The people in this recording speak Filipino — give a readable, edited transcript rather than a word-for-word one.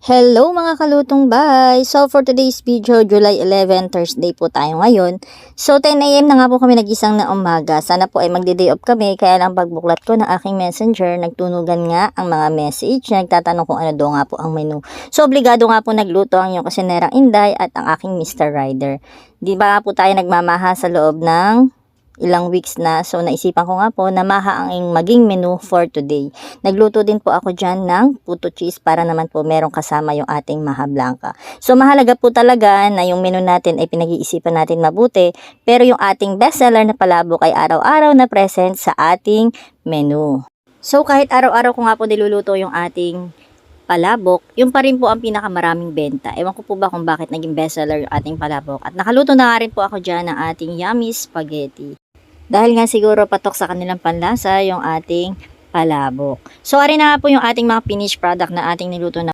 Hello mga kalutong bay! So for today's video, July 11, Thursday po tayo ngayon. So 10 AM na nga po kami nagisang na umaga. Sana po ay magde-day off kami. Kaya lang pagbuklat ko ng aking messenger, nagtunugan nga ang mga message. Nagtatanong kung ano daw nga po ang menu. So obligado nga po nagluto ang yung kusinerang Inday at ang aking Mr. Rider. Di ba nga po tayo nagmamaha sa loob ng ilang weeks na, so naisipan ko nga po na maha ang maging menu for today. Nagluto din po ako dyan ng puto cheese para naman po merong kasama yung ating maha blanca. So mahalaga po talaga na yung menu natin ay pinag-iisipan natin mabuti, pero yung ating bestseller na palabok ay araw-araw na present sa ating menu. So kahit araw-araw ko nga po niluluto yung ating palabok, yung pa rin po ang pinakamaraming benta. Ewan ko po ba kung bakit naging bestseller yung ating palabok. At nakaluto na nga rin po ako dyan ng ating yummy spaghetti. Dahil nga siguro patok sa kanilang panlasa yung ating palabok. So, ari na nga po yung ating mga finished product na ating niluto na